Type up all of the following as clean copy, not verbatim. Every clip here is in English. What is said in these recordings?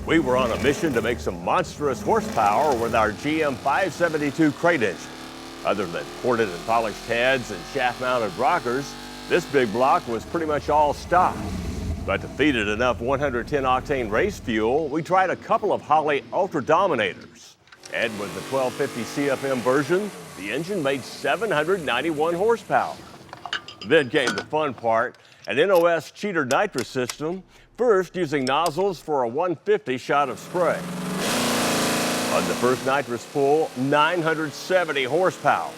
We were on a mission to make some monstrous horsepower with our GM 572 crate engine. Other than ported and polished heads and shaft-mounted rockers, this big block was pretty much all stock. But to feed it enough 110-octane race fuel, we tried a couple of Holley Ultra Dominators. And with the 1250 CFM version, the engine made 791 horsepower. Then came the fun part, an NOS cheater nitrous system, first using nozzles for a 150 shot of spray. On the first nitrous pull, 970 horsepower.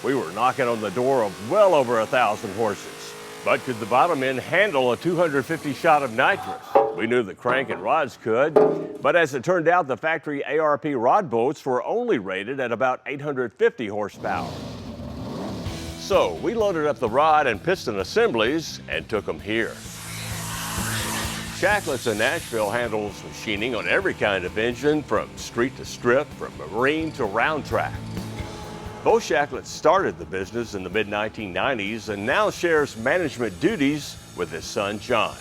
We were knocking on the door of well over 1,000 horses. But could the bottom end handle a 250 shot of nitrous? We knew the crank and rods could, but as it turned out, the factory ARP rod bolts were only rated at about 850 horsepower. So we loaded up the rod and piston assemblies and took them here. Shacklets in Nashville handles machining on every kind of engine, from street to strip, from marine to round track. Bo Shacklett started the business in the mid-1990s and now shares management duties with his son, John.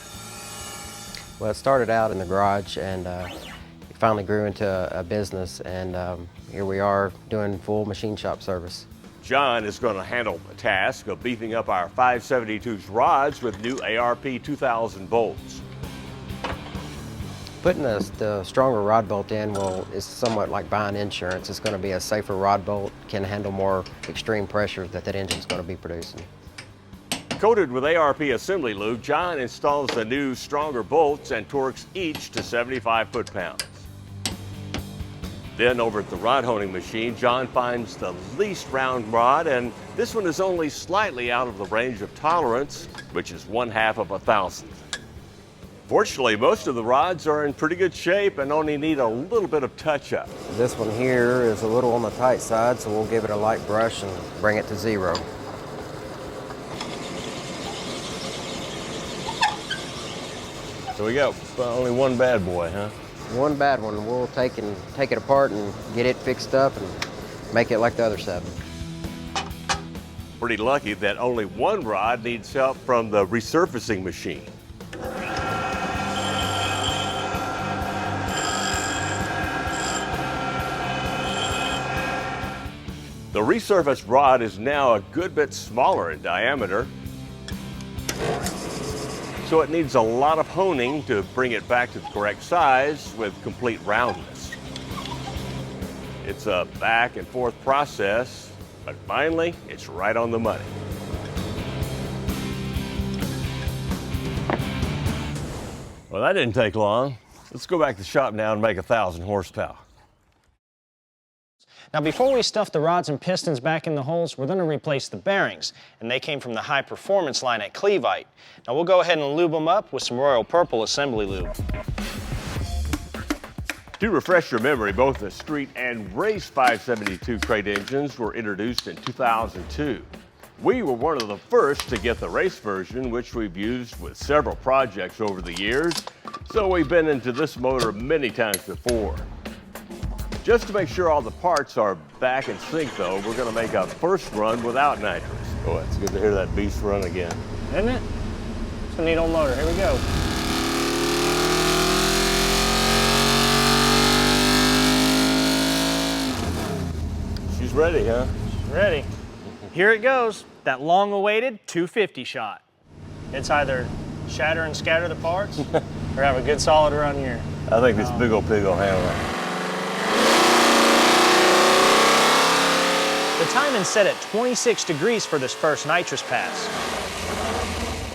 Well, it started out in the garage and it finally grew into a business, and here we are doing full machine shop service. John is going to handle the task of beefing up our 572's rods with new ARP 2000 bolts. Putting the stronger rod bolt in is somewhat like buying insurance. It's going to be a safer rod bolt, can handle more extreme pressure that engine's going to be producing. Coated with ARP assembly lube, John installs the new stronger bolts and torques each to 75 foot-pounds. Then over at the rod honing machine, John finds the least round rod, and this one is only slightly out of the range of tolerance, which is 1/2 of a thousandth. Fortunately, most of the rods are in pretty good shape and only need a little bit of touch-up. This one here is a little on the tight side, so we'll give it a light brush and bring it to 0. So we got only one bad boy, huh? One bad one. We'll take it apart and get it fixed up and make it like the other 7. Pretty lucky that only one rod needs help from the resurfacing machine. The resurfaced rod is now a good bit smaller in diameter, so it needs a lot of honing to bring it back to the correct size with complete roundness. It's a back and forth process, but finally, it's right on the money. Well, that didn't take long. Let's go back to the shop now and make 1,000 horsepower. Now, before we stuff the rods and pistons back in the holes, we're going to replace the bearings, and they came from the high performance line at Cleveite. Now, we'll go ahead and lube them up with some Royal Purple assembly lube. To refresh your memory, both the street and race 572 crate engines were introduced in 2002. We were one of the first to get the race version, which we've used with several projects over the years, so we've been into this motor many times before. Just to make sure all the parts are back in sync, though, we're going to make a first run without nitrous. Oh, it's good to hear that beast run again. Isn't it? It's a neat old motor. Here we go. She's ready, huh? She's ready. Here it goes. That long-awaited 250 shot. It's either shatter and scatter the parts or have a good solid run here. I think this big old pig will handle it. The timing's set at 26 degrees for this first nitrous pass.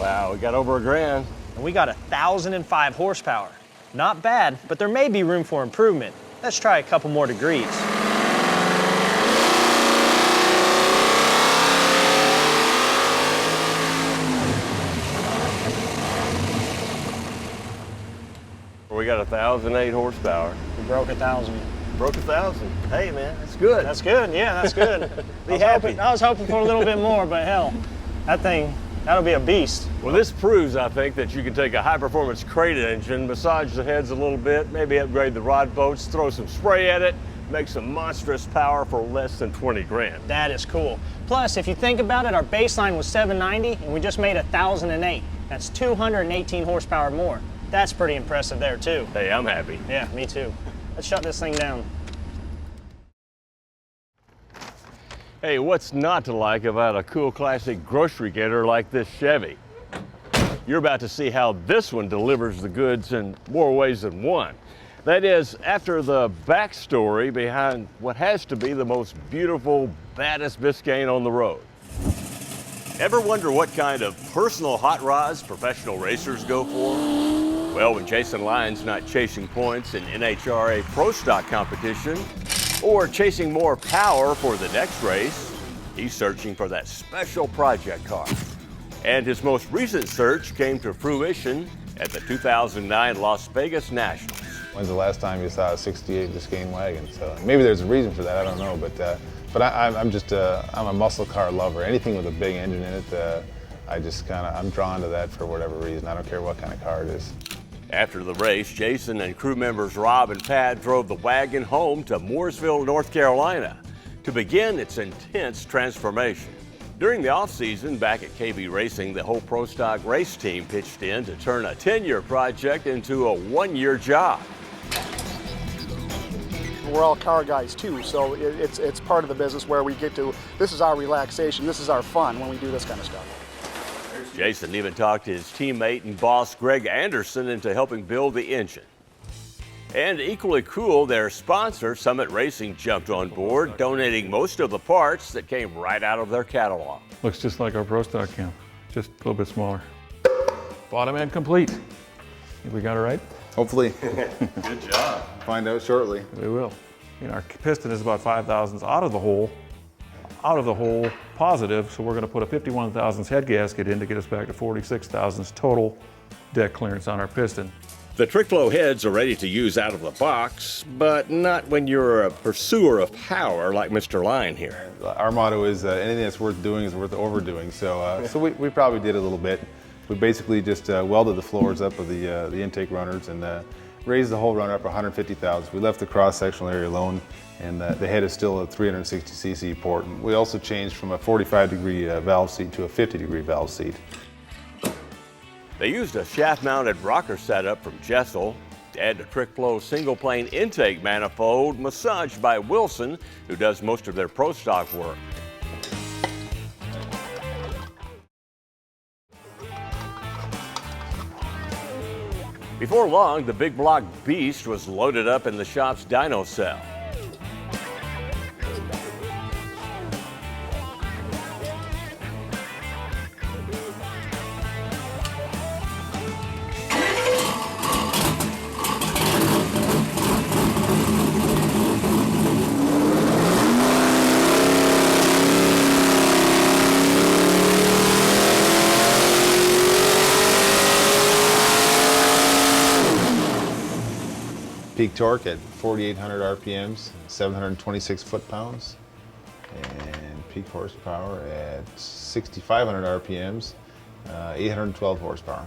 Wow, we got over $1,000. And we got 1,005 horsepower. Not bad, but there may be room for improvement. Let's try a couple more degrees. We got 1,008 horsepower. We broke 1,000. Broke 1,000. Hey, man, that's good. That's good, yeah, that's good. Be happy. I was hoping for a little bit more, but hell, that'll be a beast. Well, this proves, I think, that you can take a high-performance crate engine, massage the heads a little bit, maybe upgrade the rod bolts, throw some spray at it, make some monstrous power for less than 20 grand. That is cool. Plus, if you think about it, our baseline was 790, and we just made 1,008. That's 218 horsepower more. That's pretty impressive there too. Hey, I'm happy. Yeah, me too. Let's shut this thing down. Hey, what's not to like about a cool classic grocery getter like this Chevy? You're about to see how this one delivers the goods in more ways than one. That is, after the backstory behind what has to be the most beautiful, baddest Biscayne on the road. Ever wonder what kind of personal hot rods professional racers go for? Well, when Jason Lyon's not chasing points in NHRA Pro Stock competition or chasing more power for the next race, he's searching for that special project car. And his most recent search came to fruition at the 2009 Las Vegas Nationals. When's the last time you saw a 68 Biscayne wagon? So maybe there's a reason for that, I don't know, but I'm a muscle car lover. Anything with a big engine in it, I'm drawn to that for whatever reason. I don't care what kind of car it is. After the race, Jason and crew members Rob and Pat drove the wagon home to Mooresville, North Carolina to begin its intense transformation. During the off-season back at KB Racing, the whole Pro Stock race team pitched in to turn a 10-year project into a 1-year job. We're all car guys too, so it's part of the business where we get to, this is our relaxation, this is our fun when we do this kind of stuff. Jason even talked his teammate and boss Greg Anderson into helping build the engine. And equally cool, their sponsor, Summit Racing, jumped on board, donating most of the parts that came right out of their catalog. Looks just like our Pro Stock cam, just a little bit smaller. Bottom end complete. Think we got it right? Hopefully. Good job. Find out shortly. We will. Our piston is about 5 thousandths out of the hole positive, so we're going to put a 51 thousandths head gasket in to get us back to 46 thousandths total deck clearance on our piston. The trick flow heads are ready to use out of the box, but not when you're a pursuer of power like Mr. Lyon here. Our motto is anything that's worth doing is worth overdoing, so we probably did a little bit. We basically just welded the floors up of the intake runners and raised the whole runner up 150 thousandths. We left the cross-sectional area alone, and the head is still a 360 cc port. And we also changed from a 45-degree valve seat to a 50-degree valve seat. They used a shaft-mounted rocker setup from Jessel to add the trick flow single-plane intake manifold massaged by Wilson, who does most of their Pro Stock work. Before long, the big block beast was loaded up in the shop's dyno cell. Peak torque at 4,800 RPMs, 726 foot-pounds, and peak horsepower at 6,500 RPMs, 812 horsepower.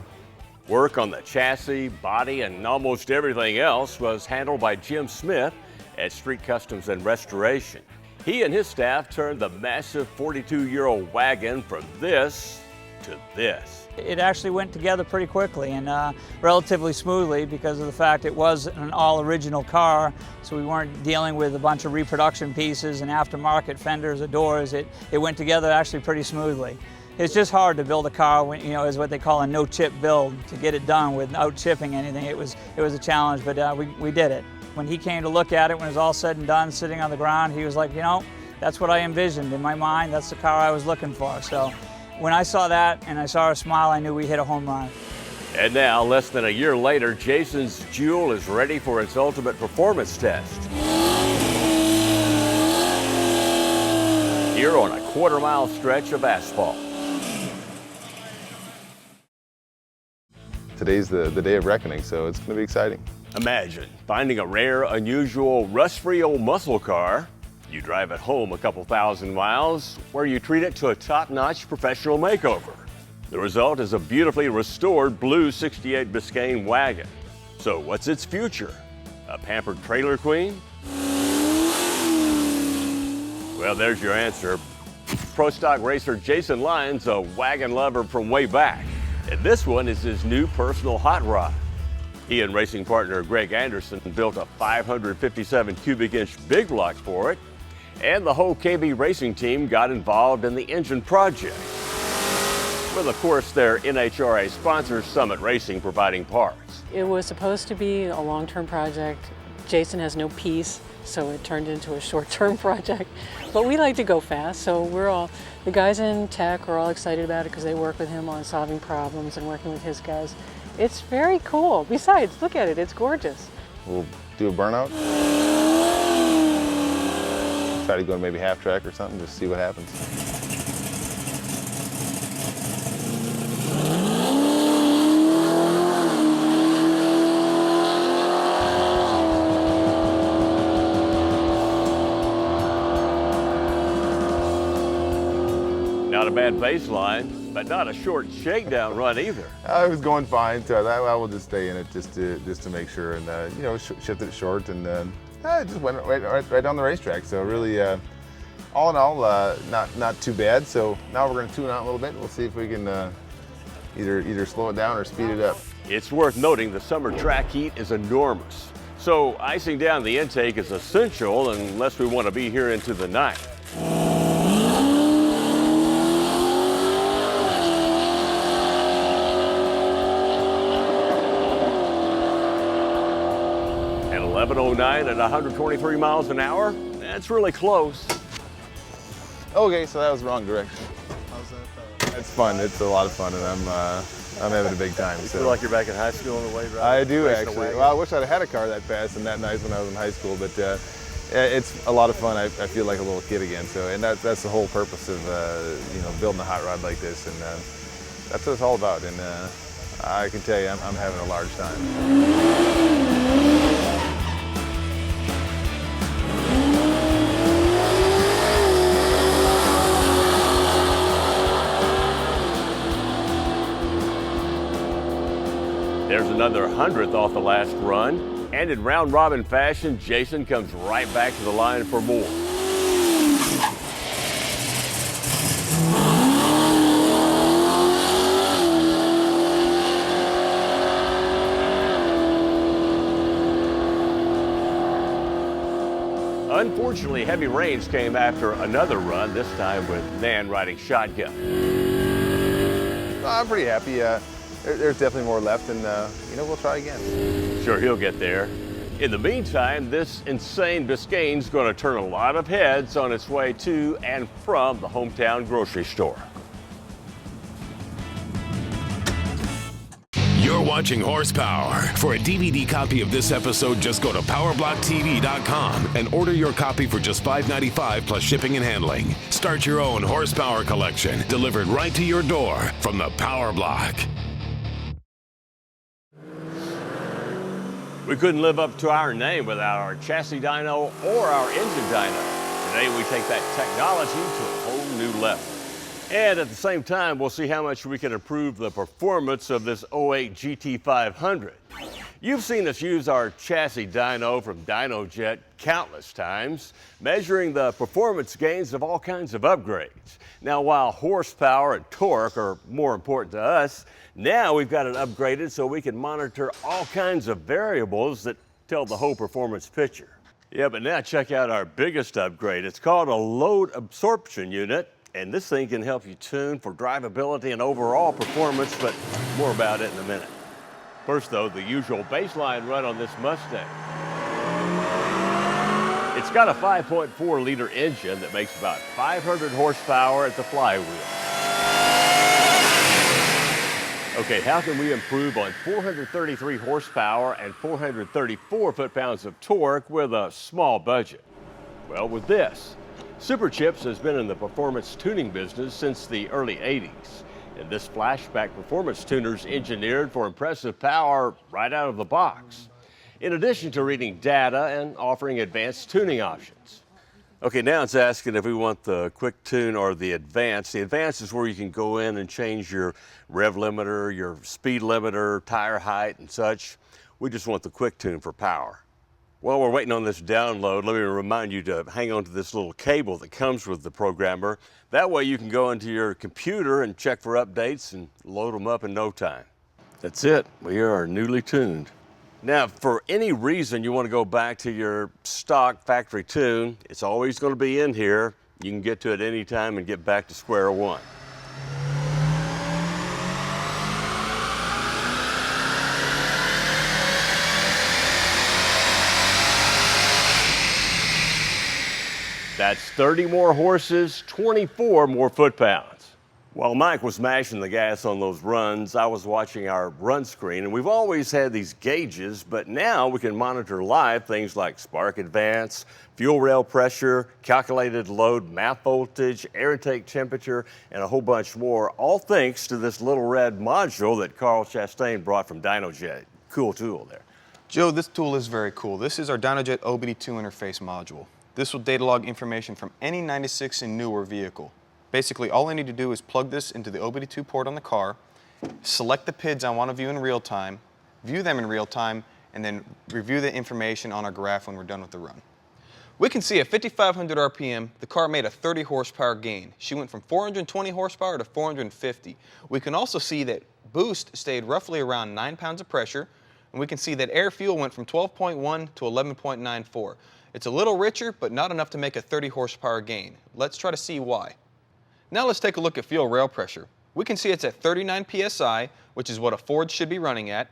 Work on the chassis, body, and almost everything else was handled by Jim Smith at Street Customs and Restoration. He and his staff turned the massive 42-year-old wagon from this to this. It actually went together pretty quickly and relatively smoothly because of the fact it was an all-original car, so we weren't dealing with a bunch of reproduction pieces and aftermarket fenders or doors. It went together actually pretty smoothly. It's just hard to build a car when, is what they call a no-chip build. To get it done without chipping anything, it was a challenge, but we did it. When he came to look at it, when it was all said and done, sitting on the ground, he was like, that's what I envisioned in my mind. That's the car I was looking for. So when I saw that and I saw her smile, I knew we hit a home run. And now, less than a year later, Jason's Jewel is ready for its ultimate performance test. Here on a quarter-mile stretch of asphalt. Today's the day of reckoning, so it's going to be exciting. Imagine finding a rare, unusual, rust-free old muscle car. You drive it home a couple thousand miles, where you treat it to a top-notch professional makeover. The result is a beautifully restored blue 68 Biscayne wagon. So what's its future? A pampered trailer queen? Well, there's your answer. Pro Stock racer Jason Lyon's a wagon lover from way back. And this one is his new personal hot rod. He and racing partner Greg Anderson built a 557 cubic inch big block for it, and the whole KB racing team got involved in the engine project, with of course their NHRA sponsor Summit Racing providing parts. It was supposed to be a long-term project. Jason has no peace, so it turned into a short-term project. But we like to go fast, so the guys in tech are all excited about it because they work with him on solving problems and working with his guys. It's very cool. Besides, look at it, it's gorgeous. We'll do a burnout. Try to go maybe half track or something, just see what happens. Not a bad baseline, but not a short shakedown run either. I was going fine, so I will just stay in it just to make sure, and you know, shifted it short, and I just went right down the racetrack. So really, all in all, not too bad. So now we're going to tune out a little bit. We'll see if we can either slow it down or speed it up. It's worth noting the summer track heat is enormous, so icing down the intake is essential unless we want to be here into the night. At 11:09 at 123 miles an hour, that's really close. Okay, so that was the wrong direction. How's that? It's fun. It's a lot of fun, and I'm having a big time. You feel like you're back in high school in a way, right? I do actually. Well, I wish I'd had a car that fast and that nice when I was in high school, but it's a lot of fun. I feel like a little kid again. So, and that's the whole purpose of you know, building a hot rod like this, and that's what it's all about. And I can tell you, I'm having a large time. There's another 100th off the last run, and in round robin fashion, Jason comes right back to the line for more. Unfortunately, heavy rains came after another run, this time with Nan riding shotgun. I'm pretty happy. There's definitely more left, and you know, we'll try again. Sure, he'll get there. In the meantime, this insane Biscayne's going to turn a lot of heads on its way to and from the hometown grocery store. You're watching Horsepower. For a DVD copy of this episode, just go to PowerBlockTV.com and order your copy for just $5.95 plus shipping and handling. Start your own horsepower collection, delivered right to your door from the Power Block. We couldn't live up to our name without our chassis dyno or our engine dyno. Today we take that technology to a whole new level. And at the same time, we'll see how much we can improve the performance of this 08 GT500. You've seen us use our chassis dyno from DynoJet countless times, measuring the performance gains of all kinds of upgrades. Now, while horsepower and torque are more important to us, now we've got it upgraded so we can monitor all kinds of variables that tell the whole performance picture. Yeah, but now check out our biggest upgrade. It's called a load absorption unit, and this thing can help you tune for drivability and overall performance, but more about it in a minute. First though, the usual baseline run on this Mustang. It's got a 5.4 liter engine that makes about 500 horsepower at the flywheel. Okay, how can we improve on 433 horsepower and 434 foot-pounds of torque with a small budget? Well, with this. Superchips has been in the performance tuning business since the early 80s. And this flashback performance tuner's engineered for impressive power right out of the box, in addition to reading data and offering advanced tuning options. Okay, now it's asking if we want the quick tune or the advanced. The advanced is where you can go in and change your rev limiter, your speed limiter, tire height and such. We just want the quick tune for power. While we're waiting on this download, let me remind you to hang on to this little cable that comes with the programmer. That way you can go into your computer and check for updates and load them up in no time. That's it, we are newly tuned. Now, for any reason you want to go back to your stock factory tune, it's always going to be in here. You can get to it any time and get back to square one. That's 30 more horses, 24 more foot-pounds. While Mike was mashing the gas on those runs, I was watching our run screen, and we've always had these gauges, but now we can monitor live things like spark advance, fuel rail pressure, calculated load, map voltage, air intake temperature, and a whole bunch more, all thanks to this little red module that Carl Chastain brought from Dyno. Cool tool there. Joe, this tool is very cool. This is our Dyno OBD2 interface module. This will data log information from any 96 and newer vehicle. Basically, all I need to do is plug this into the OBD2 port on the car, select the PIDs I want to view in real time, view them in real time, and then review the information on our graph when we're done with the run. We can see at 5,500 RPM, the car made a 30 horsepower gain. She went from 420 horsepower to 450. We can also see that boost stayed roughly around 9 pounds of pressure, and we can see that air fuel went from 12.1 to 11.94. It's a little richer, but not enough to make a 30 horsepower gain. Let's try to see why. Now let's take a look at fuel rail pressure. We can see it's at 39 psi, which is what a Ford should be running at.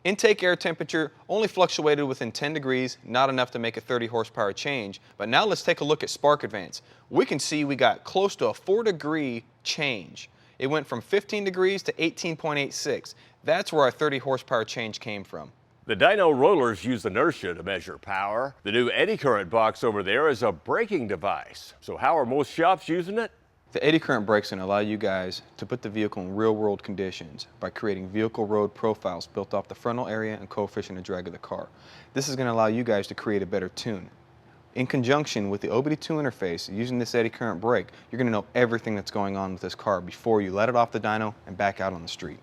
Intake air temperature only fluctuated within 10 degrees, not enough to make a 30 horsepower change. But now let's take a look at spark advance. We can see we got close to a 4-degree change. It went from 15 degrees to 18.86. That's where our 30 horsepower change came from. The dyno rollers use inertia to measure power. The new eddy current box over there is a braking device. So how are most shops using it? The eddy current brakes can allow you guys to put the vehicle in real-world conditions by creating vehicle road profiles built off the frontal area and coefficient of drag of the car. This is going to allow you guys to create a better tune. In conjunction with the OBD2 interface, using this eddy current brake, you're going to know everything that's going on with this car before you let it off the dyno and back out on the street.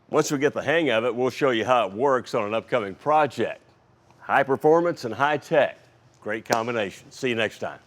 Once we get the hang of it, we'll show you how it works on an upcoming project. High performance and high tech. Great combination. See you next time.